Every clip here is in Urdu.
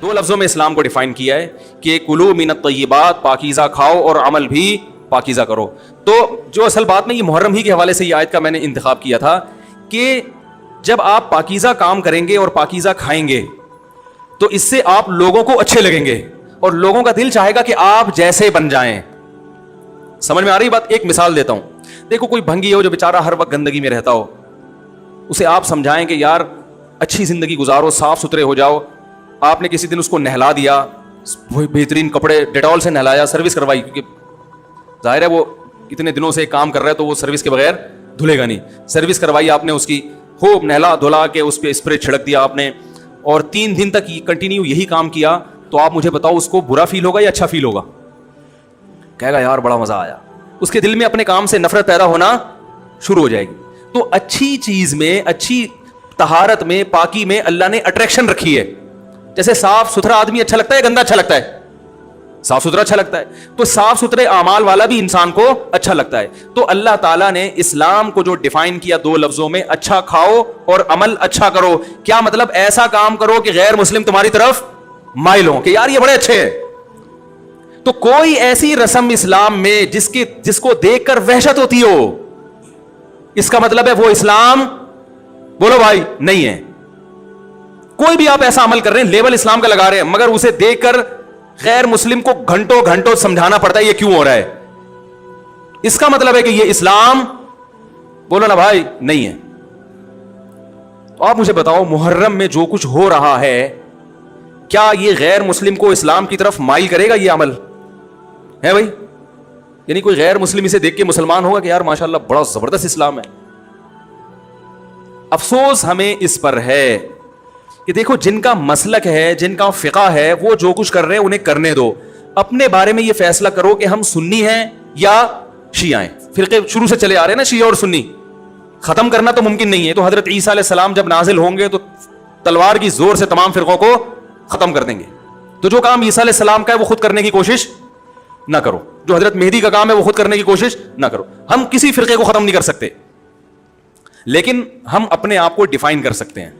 دو لفظوں میں اسلام کو ڈیفائن کیا ہے کہ کلو من الطیبات، پاکیزہ کھاؤ اور عمل بھی پاکیزہ کرو. تو جو اصل بات میں یہ محرم ہی کے حوالے سے یہ آیت کا میں نے انتخاب کیا تھا کہ جب آپ پاکیزہ کام کریں گے اور پاکیزہ کھائیں گے تو اس سے آپ لوگوں کو اچھے لگیں گے اور لوگوں کا دل چاہے گا کہ آپ جیسے بن جائیں. سمجھ میں آ رہی بات؟ ایک مثال دیتا ہوں. دیکھو کوئی بھنگی ہو جو بیچارہ ہر وقت گندگی میں رہتا ہو, اسے آپ سمجھائیں کہ یار اچھی زندگی گزارو, صاف ستھرے ہو جاؤ. آپ نے کسی دن اس کو نہلا دیا, بہترین کپڑے ڈیٹول سے نہلایا, سروس کروائی, کیونکہ ظاہر ہے وہ اتنے دنوں سے کام کر رہا ہے تو وہ سروس کے بغیر دھلے گا نہیں. سروس کروائی آپ نے اس کی, خوب نہلا دھلا کے اس پہ اسپرے چھڑک دیا آپ نے, اور 3 دن تک کنٹینیو یہی کام کیا, تو آپ مجھے بتاؤ اس کو برا فیل ہوگا یا اچھا فیل ہوگا؟ کہے گا یار بڑا مزہ آیا. اس کے دل میں اپنے کام سے نفرت پیدا ہونا شروع ہو جائے گی. تو اچھی چیز میں, اچھی طہارت میں, پاکی میں اللہ نے اٹریکشن رکھی ہے. جیسے صاف ستھرا آدمی اچھا لگتا ہے, گندا اچھا لگتا ہے؟ صاف ستھرا اچھا لگتا ہے. تو صاف ستھرے اعمال والا بھی انسان کو اچھا لگتا ہے. تو اللہ تعالیٰ نے اسلام کو جو ڈیفائن کیا 2 لفظوں میں, اچھا کھاؤ اور عمل اچھا کرو. کیا مطلب؟ ایسا کام کرو کہ غیر مسلم تمہاری طرف مائل ہوں کہ یار یہ بڑے اچھے ہیں. تو کوئی ایسی رسم اسلام میں جس کو دیکھ کر وحشت ہوتی ہو, اس کا مطلب ہے وہ اسلام, بولو بھائی, نہیں ہے. کوئی بھی آپ ایسا عمل کر رہے ہیں, لیبل اسلام کا لگا رہے ہیں, مگر اسے دیکھ کر غیر مسلم کو گھنٹوں گھنٹوں سمجھانا پڑتا ہے یہ کیوں ہو رہا ہے, اس کا مطلب ہے کہ یہ اسلام, بولو نا بھائی, نہیں ہے. تو آپ مجھے بتاؤ محرم میں جو کچھ ہو رہا ہے, کیا یہ غیر مسلم کو اسلام کی طرف مائل کرے گا؟ یہ عمل ہے بھائی؟ یعنی کوئی غیر مسلم اسے دیکھ کے مسلمان ہوگا کہ یار ماشاءاللہ بڑا زبردست اسلام ہے؟ افسوس ہمیں اس پر ہے کہ دیکھو جن کا مسلک ہے, جن کا فقہ ہے, وہ جو کچھ کر رہے ہیں انہیں کرنے دو. اپنے بارے میں یہ فیصلہ کرو کہ ہم سنی ہیں یا شیعہ ہیں. فرقے شروع سے چلے آ رہے ہیں نا, شیعہ اور سنی. ختم کرنا تو ممکن نہیں ہے. تو حضرت عیسیٰ علیہ السلام جب نازل ہوں گے تو تلوار کی زور سے تمام فرقوں کو ختم کر دیں گے. تو جو کام عیسیٰ علیہ السلام کا ہے وہ خود کرنے کی کوشش نہ کرو, جو حضرت مہدی کا کام ہے وہ خود کرنے کی کوشش نہ کرو. ہم کسی فرقے کو ختم نہیں کر سکتے, لیکن ہم اپنے آپ کو ڈیفائن کر سکتے ہیں.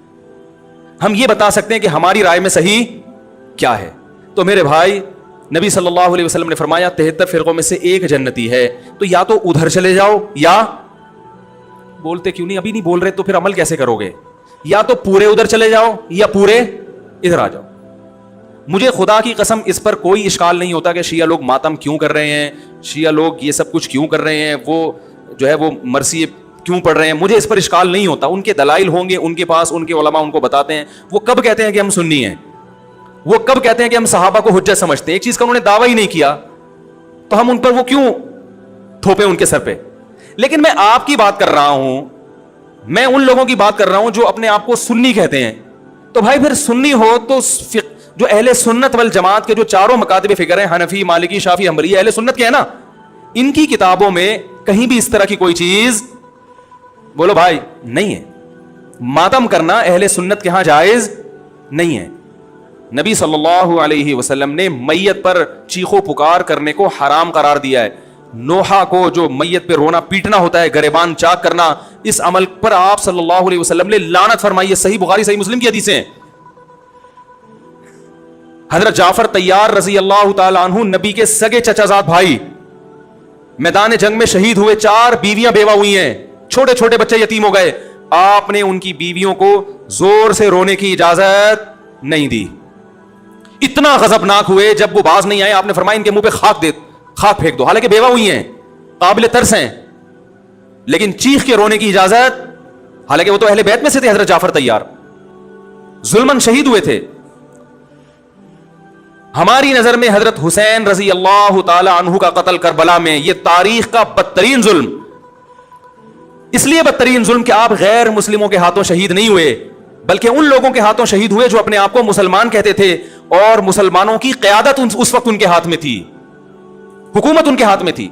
ہم یہ بتا سکتے ہیں کہ ہماری رائے میں صحیح کیا ہے. تو میرے بھائی, نبی صلی اللہ علیہ وسلم نے فرمایا 73 فرقوں میں سے ایک جنتی ہے. تو یا تو ادھر چلے جاؤ, یا بولتے کیوں نہیں, ابھی نہیں بول رہے تو پھر عمل کیسے کرو گے؟ یا تو پورے ادھر چلے جاؤ یا پورے ادھر آ جاؤ. مجھے خدا کی قسم اس پر کوئی اشکال نہیں ہوتا کہ شیعہ لوگ ماتم کیوں کر رہے ہیں, شیعہ لوگ یہ سب کچھ کیوں کر رہے ہیں, وہ جو ہے وہ مرثی کیوں پڑھ رہے ہیں. مجھے اس پر اشکال نہیں ہوتا. ان کے دلائل ہوں گے ان کے پاس, ان کے علماء ان کو بتاتے ہیں. وہ کب کہتے ہیں کہ ہم سنی ہیں؟ وہ کب کہتے ہیں کہ ہم صحابہ کو حجت سمجھتے ہیں؟ ایک چیز کا انہوں نے دعویٰ ہی نہیں کیا, تو ہم ان پر وہ کیوں تھوپے ان کے سر پہ؟ لیکن میں آپ کی بات کر رہا ہوں, میں ان لوگوں کی بات کر رہا ہوں جو اپنے آپ کو سنی کہتے ہیں. تو بھائی پھر سنی ہو تو جو اہل سنت والجماعت کے جو 4 مکاتب فکر ہیں, حنفی, مالکی, شافعی, حنبلی, اہل سنت کے ہیں نا, ان کی کتابوں میں کہیں بھی اس طرح کی کوئی چیز, بولو بھائی, نہیں ہے. ماتم کرنا اہل سنت کے ہاں جائز نہیں ہے. نبی صلی اللہ علیہ وسلم نے میت پر چیخو پکار کرنے کو حرام قرار دیا ہے. نوحہ کو جو میت پہ رونا پیٹنا ہوتا ہے, گریبان چاک کرنا, اس عمل پر آپ صلی اللہ علیہ وسلم نے لعنت فرمائی ہے. صحیح بخاری صحیح مسلم کی حدیثیں ہیں. حضرت جعفر طیار رضی اللہ تعالی عنہ نبی کے سگے چچا زاد بھائی میدان جنگ میں شہید ہوئے. 4 بیویاں بیوہ ہوئی ہیں, چھوٹے چھوٹے بچے یتیم ہو گئے. آپ نے ان کی بیویوں کو زور سے رونے کی اجازت نہیں دی. اتنا غضبناک ہوئے جب وہ باز نہیں آئے, آپ نے فرمایا ان کے منہ پہ خاک پھینک دو. حالانکہ بیوہ ہوئی ہیں, قابل ترس ہیں, لیکن چیخ کے رونے کی اجازت, حالانکہ وہ تو اہل بیت میں سے تھے. حضرت جعفر طیار ظلماً شہید ہوئے تھے. ہماری نظر میں حضرت حسین رضی اللہ تعالی عنہ کا قتل کربلا میں یہ تاریخ کا بدترین ظلم, اس لیے بدترین ظلم کہ آپ غیر مسلموں کے ہاتھوں شہید نہیں ہوئے, بلکہ ان لوگوں کے ہاتھوں شہید ہوئے جو اپنے آپ کو مسلمان کہتے تھے, اور مسلمانوں کی قیادت اس وقت ان کے ہاتھ میں تھی, حکومت ان کے ہاتھ میں تھی.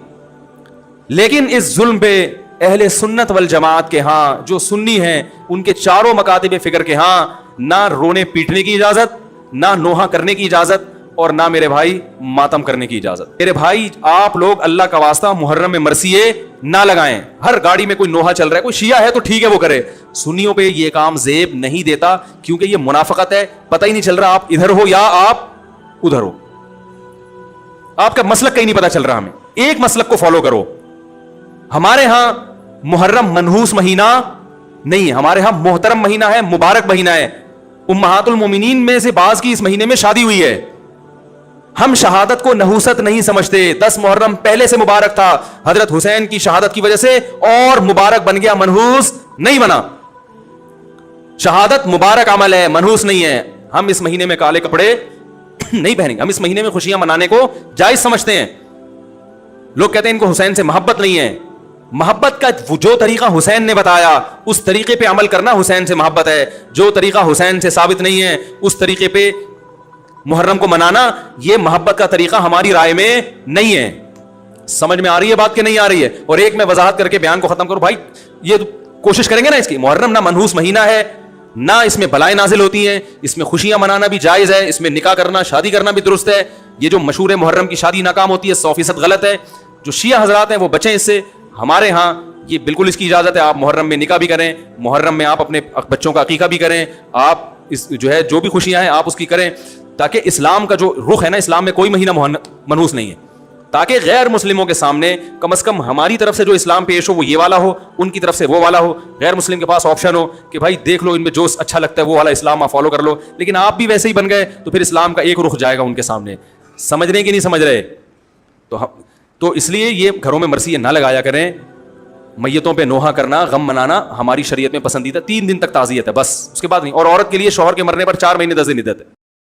لیکن اس ظلم پہ اہل سنت والجماعت کے ہاں جو سنی ہیں, ان کے 4 مکاتب فکر کے ہاں نہ رونے پیٹنے کی اجازت, نہ نوحہ کرنے کی اجازت, اور نہ میرے بھائی ماتم کرنے کی اجازت. میرے بھائی آپ لوگ اللہ کا واسطہ محرم میں مرثیے نہ لگائیں. ہر گاڑی میں کوئی نوحہ چل رہا ہے, کوئی شیعہ ہے تو ٹھیک ہے وہ کرے, سنیوں پہ یہ کام زیب نہیں دیتا, کیونکہ یہ منافقت ہے. پتہ ہی نہیں چل رہا آپ ادھر ہو یا آپ ادھر ہو, آپ کا مسلک کہیں نہیں پتا چل رہا. ہمیں ایک مسلک کو فالو کرو. ہمارے ہاں محرم منحوس مہینہ نہیں ہے, ہمارے ہاں محترم مہینہ ہے, مبارک مہینہ ہے. امہات المومنین میں سے بعض کی اس مہینے میں شادی ہوئی ہے. ہم شہادت کو نحوست نہیں سمجھتے. 10 محرم پہلے سے مبارک تھا, حضرت حسین کی شہادت کی وجہ سے اور مبارک بن گیا, منحوس نہیں بنا. شہادت مبارک عمل ہے, منحوس نہیں ہے. ہم اس مہینے میں کالے کپڑے نہیں پہنیں گے, ہم اس مہینے میں خوشیاں منانے کو جائز سمجھتے ہیں. لوگ کہتے ہیں ان کو حسین سے محبت نہیں ہے. محبت کا جو طریقہ حسین نے بتایا اس طریقے پہ عمل کرنا حسین سے محبت ہے. جو طریقہ حسین سے ثابت نہیں ہے اس طریقے پہ محرم کو منانا یہ محبت کا طریقہ ہماری رائے میں نہیں ہے. سمجھ میں آ رہی ہے بات کہ نہیں آ رہی ہے؟ اور ایک میں وضاحت کر کے بیان کو ختم کروں. بھائی یہ کوشش کریں گے نا, اس کی محرم نہ منحوس مہینہ ہے, نہ اس میں بلائیں نازل ہوتی ہیں, اس میں خوشیاں منانا بھی جائز ہے, اس میں نکاح کرنا شادی کرنا بھی درست ہے. یہ جو مشہور ہے محرم کی شادی ناکام ہوتی ہے 100% غلط ہے. جو شیعہ حضرات ہیں وہ بچیں اس سے. ہمارے ہاں یہ بالکل اس کی اجازت ہے, آپ محرم میں نکاح بھی کریں, محرم میں آپ اپنے بچوں کا عقیقہ بھی کریں, آپ اس جو ہے جو بھی خوشیاں ہیں آپ اس کی کریں, تاکہ اسلام کا جو رخ ہے نا, اسلام میں کوئی مہینہ منحوس نہیں ہے, تاکہ غیر مسلموں کے سامنے کم از کم ہماری طرف سے جو اسلام پیش ہو وہ یہ والا ہو, ان کی طرف سے وہ والا ہو. غیر مسلم کے پاس آپشن ہو کہ بھائی دیکھ لو ان میں جو اچھا لگتا ہے وہ والا اسلام آپ فالو کر لو, لیکن آپ بھی ویسے ہی بن گئے تو پھر اسلام کا ایک رخ جائے گا ان کے سامنے. سمجھ رہے کہ نہیں سمجھ رہے؟ تو اس لیے یہ گھروں میں مرثیے نہ لگایا کریں. میتوں پہ نوحہ کرنا, غم منانا ہماری شریعت میں پسندیدہ 3 دن تک تعزیت ہے بس, اس کے بعد نہیں. اور عورت کے لیے شوہر کے مرنے پر 4 مہینے 10 دن عدت ہے.